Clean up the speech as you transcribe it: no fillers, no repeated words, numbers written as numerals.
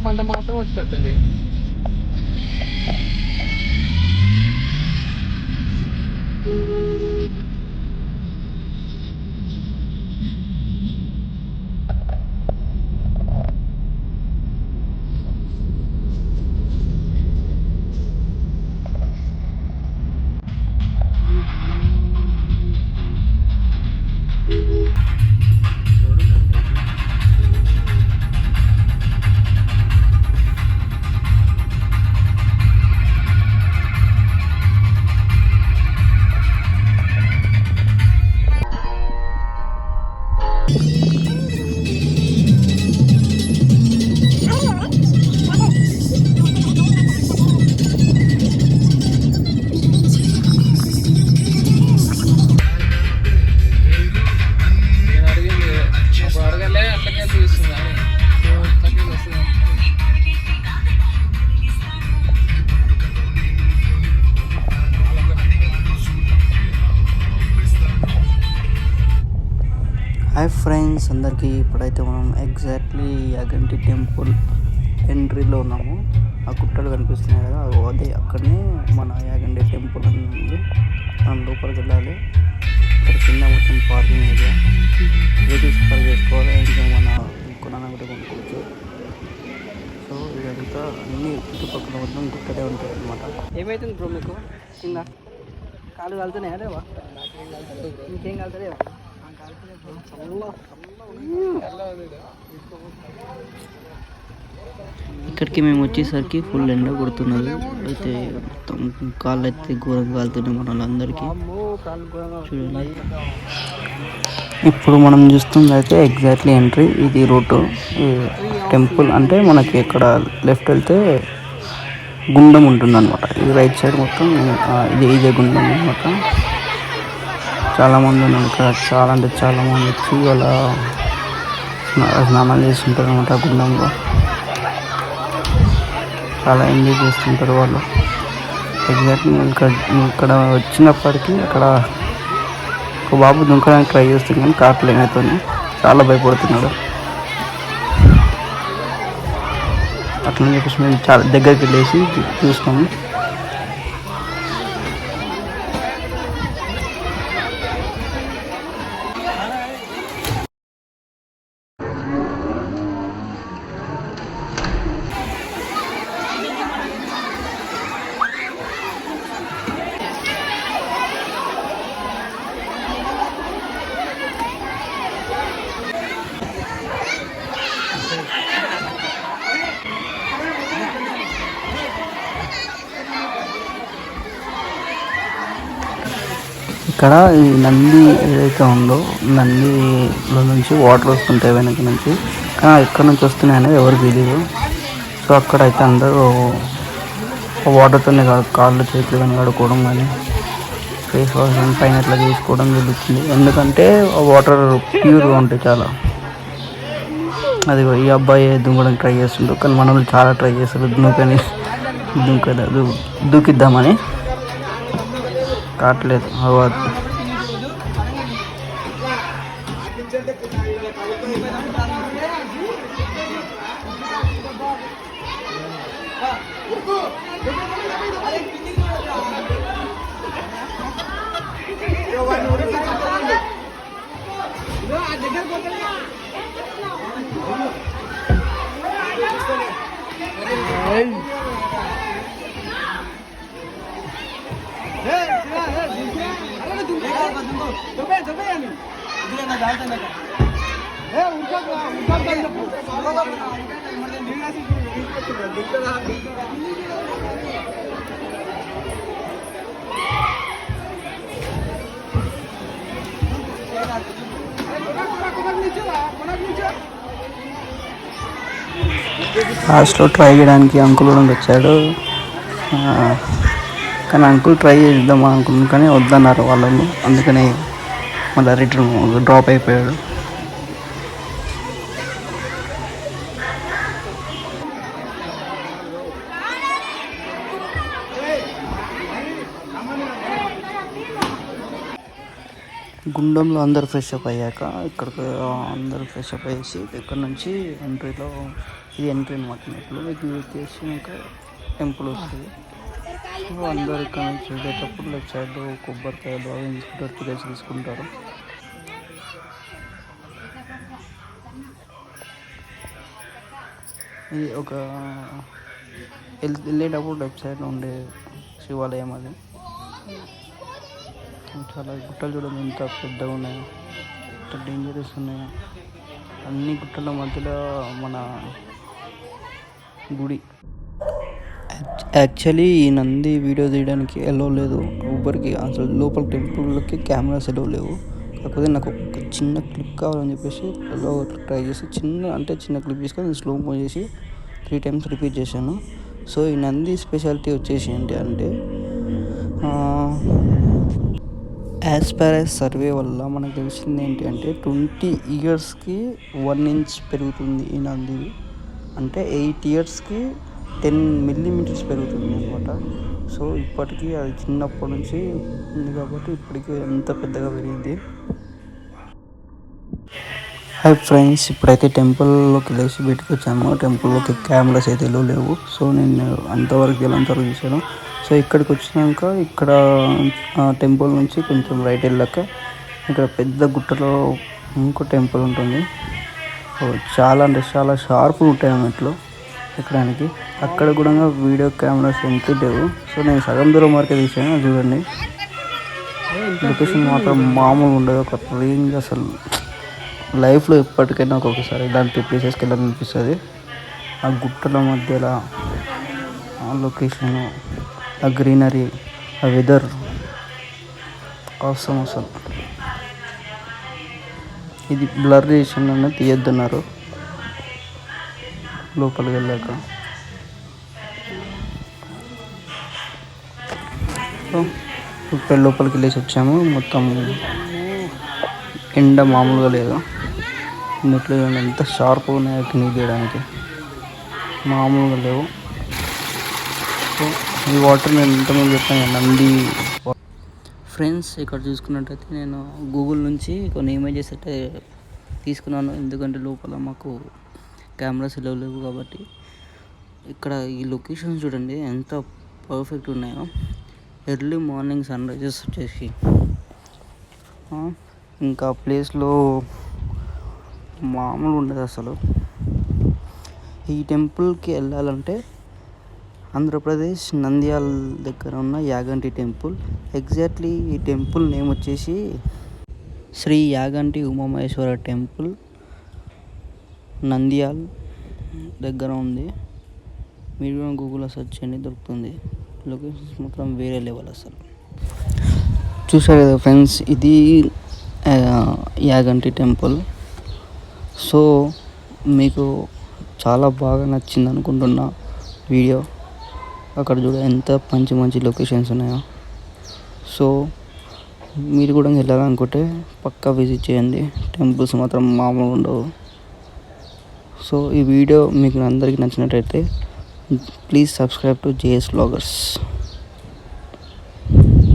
కొంత మాత్రం వచ్చేస్తుంది. హాయ్ ఫ్రెండ్స్ అందరికీ. ఇప్పుడైతే మనం ఎగ్జాక్ట్లీ యాగంటి టెంపుల్ ఎంట్రీలో ఉన్నాము. ఆ గుట్టలు కనిపిస్తున్నాయి కదా, అదే అక్కడనే మన యాగంటి టెంపుల్ అని ఉంది. మనం లోపలికి వెళ్ళాలి. ఇక్కడ కింద మొత్తం పార్కింగ్ ఏరియా, వెహికల్స్ పార్క్ చేసుకోవాలి. ఇంకా మన కొనాలి కూడా కొనుక్కోవచ్చు. సో ఇదంతా అన్ని చుట్టుపక్కల మొత్తం గుట్టలే ఉంటాయి అన్నమాట. ఏమైతుంది బ్రో మీకు కింద? కాలు కాలుతున్నాయా లేవా? ఇంకేం కాలుతలేవా? ఇక్కడికి మేము వచ్చేసరికి ఫుల్ ఎండ కొడుతున్నది. అయితే మొత్తం కాళ్ళు అయితే ఘోరంగా కాలుతున్నాయి మన వాళ్ళందరికీ. చూడండి, ఇప్పుడు మనం చూస్తుంది అయితే ఎగ్జాక్ట్లీ ఎంట్రీ ఇది రూటు. టెంపుల్ అంటే మనకి ఇక్కడ లెఫ్ట్ వెళ్తే గుండం ఉంటుంది అనమాట. ఇది రైట్ సైడ్ మొత్తం ఇదే గుండం అనమాట. చాలామంది ఉన్నారు ఇక్కడ. చాలా అంటే చాలామంది వచ్చి వాళ్ళ స్నానాలు చేస్తుంటారు అనమాట. గుండంలో చాలా ఎంజాయ్ చేస్తుంటారు వాళ్ళు. ఎగ్జాక్ట్లీ ఇక్కడ వచ్చినప్పటికీ అక్కడ ఒక బాబు దుంకడానికి ట్రై చేస్తుంది కానీ కాట్లేనైతే చాలా భయపడుతున్నాడు. అట్లని చెప్పేసి మేము చాలా దగ్గరికి వెళ్ళేసి చూస్తాము. ఇక్కడ ఈ నంది ఏదైతే ఉందో, నందిలో నుంచి వాటర్ వస్తుంటాయి వెనక నుంచి. కానీ ఎక్కడి నుంచి వస్తున్నాయి అనేది ఎవరికి తెలియదు. సో అక్కడైతే అందరూ వాటర్తోనే కాళ్ళు చేతులు కానీ కడుక్కోవడం కానీ ఫేస్ వాష్ కానీ పైన ఇట్లా చేసుకోవడం జరుగుతుంది. ఎందుకంటే వాటర్ ప్యూర్గా ఉంటాయి చాలా. అది ఈ అబ్బాయి దుంకడానికి ట్రై చేస్తుంటారు, కానీ మన వాళ్ళు చాలా ట్రై చేస్తారు దూకిద్దామని. కావట్లేదు. లాస్ట్లో ట్రై చేయడానికి అంకుల్ కూడా వచ్చాడు. కానీ అంకుల్ ట్రై చేద్దాం అనుకున్నాను కానీ వద్దన్నారు వాళ్ళు. అందుకని మళ్ళీ రిటర్న్ డ్రాప్ అయిపోయాడు. గుండంలో అందరు ఫ్రెష్ అప్ అయ్యాక ఇక్కడికి అందరూ ఫ్రెష్ అప్ అయ్యేసి ఇక్కడ నుంచి ఎంట్రీలో ఇది ఎంట్రీ అనమాట. మెట్లు ఇది చేసినాక టెంపుల్ వస్తుంది. సో అందరు ఇక్కడ నుంచి వెళ్ళేటప్పుడు లెఫ్ట్ సైడ్ కొబ్బరికాయలు అవి తీసుకుంటారు, టికెట్స్ తీసుకుంటారు. ఇది ఒక వెళ్ళేటప్పుడు లెఫ్ట్ సైడ్లో ఉండే శివాలయం అది. చాలా గుట్టలు చూడండి ఎంత పెద్దగా ఉన్నాయో, ఎంత డేంజరస్ ఉన్నాయో. అన్ని గుట్టల మధ్యలో మన గుడి. యాక్చువల్లీ ఈ నంది వీడియో తీయడానికి ఎలో లేదు ఊబర్కి, అసలు లోపల టెంపుల్కి కెమెరాస్ ఎలో లేవు. కాకపోతే నాకు ఒక చిన్న క్లిప్ కావాలని చెప్పేసి ఎలో ట్రై చేసి చిన్న క్లిప్ తీసుకొని స్లో మో చేసి 3 times రిపీట్ చేశాను. సో ఈ నంది స్పెషాలిటీ వచ్చేసి ఏంటి అంటే, యాజ్ పర్ యాజ్ సర్వే వల్ల మనకు తెలిసింది ఏంటి అంటే 20 yearsకి 1 inch పెరుగుతుంది ఈ నంది. అంటే 8 yearsకి 10 millimeters పెరుగుతుంది అనమాట. సో ఇప్పటికీ అది చిన్నప్పటి నుంచి ఉంది కాబట్టి ఇప్పటికీ ఎంత పెద్దగా పెరిగింది. హాయ్ ఫ్రెండ్స్, ఇప్పుడైతే టెంపుల్లోకి వెళ్ళేసి బయటకు వచ్చాము. టెంపుల్లోకి కెమెరాస్ అయితే లేవు. సో నేను అంతవరకు చూశాను. సో ఇక్కడికి వచ్చినాక ఇక్కడ టెంపుల్ నుంచి కొంచెం రైట్ వెళ్ళాక ఇక్కడ పెద్ద గుట్టలో ఇంకో టెంపుల్ ఉంటుంది. చాలా అంటే చాలా షార్ప్గా ఉంటాయి అన్నట్లు ఎక్కడానికి. అక్కడ కూడా వీడియో కెమెరాస్ ఎంత లేవు. సో నేను సగం దూరం వరకే తీసాను. చూడండి, లొకేషన్ మాత్రం మామూలు ఉండదు. ఒక రేంజ్ అసలు లైఫ్లో ఎప్పటికైనా ఒక్కొక్కసారి ఇలాంటి ప్లేసెస్కి వెళ్ళాలనిపిస్తుంది. ఆ గుట్టల మధ్యలో ఆ లొకేషను, ఆ గ్రీనరీ, ఆ వెదర్ అవసరం అసలు. ఇది బ్లర్ చేసిన తీయొద్దన్నారు లోపలికి వెళ్ళాక. ఇప్పుడు లోపలికి వెళ్ళేసి వచ్చాము. మొత్తం ఎండ మామూలుగా లేదు. మెట్లు ఎంత షార్ప్గా ఉన్నాయో అగ్ని తీయడానికి, మామూలుగా లేవు. సో ఈ వాటర్ నేను ఇంతకుముందు చెప్పాను నంది. ఫ్రెండ్స్, ఇక్కడ చూసుకున్నట్టయితే నేను గూగుల్ నుంచి కొన్ని ఇమేజెస్ అయితే తీసుకున్నాను. ఎందుకంటే లోపల మాకు కెమెరాస్ లేవు కాబట్టి. ఇక్కడ ఈ లొకేషన్స్ చూడండి ఎంత పర్ఫెక్ట్ ఉన్నాయో. ఎర్లీ మార్నింగ్ సన్ రైజెస్ వచ్చేసి ఇంకా ప్లేస్లో మామూలు ఉండదు అసలు. ఈ టెంపుల్కి వెళ్ళాలంటే ఆంధ్రప్రదేశ్ నంద్యాల దగ్గర ఉన్న యాగంటి టెంపుల్. ఎగ్జాక్ట్లీ ఈ టెంపుల్ నేమ్ వచ్చేసి శ్రీ యాగంటి ఉమామహేశ్వర టెంపుల్, నంద్యాల దగ్గర ఉంది. మీరు గూగుల్లో సెర్చ్ చేయండి, దొరుకుతుంది. లొకేషన్స్ మాత్రం వేరే లెవెల్ అసలు. చూసారు కదా ఫ్రెండ్స్, ఇది యాగంటి టెంపుల్. సో మీకు చాలా బాగా నచ్చింది అనుకుంటున్నా వీడియో. అక్కడ చూడ ఎంత మంచి లొకేషన్స్ ఉన్నాయో. సో మీరు కూడా వెళ్ళాలనుకుంటే పక్కా విజిట్ చేయండి. టెంపుల్స్ మాత్రం మామూలుగా ఉండవు. సో ఈ వీడియో మీకు అందరికీ నచ్చినట్టయితే please subscribe to JS Vloggers.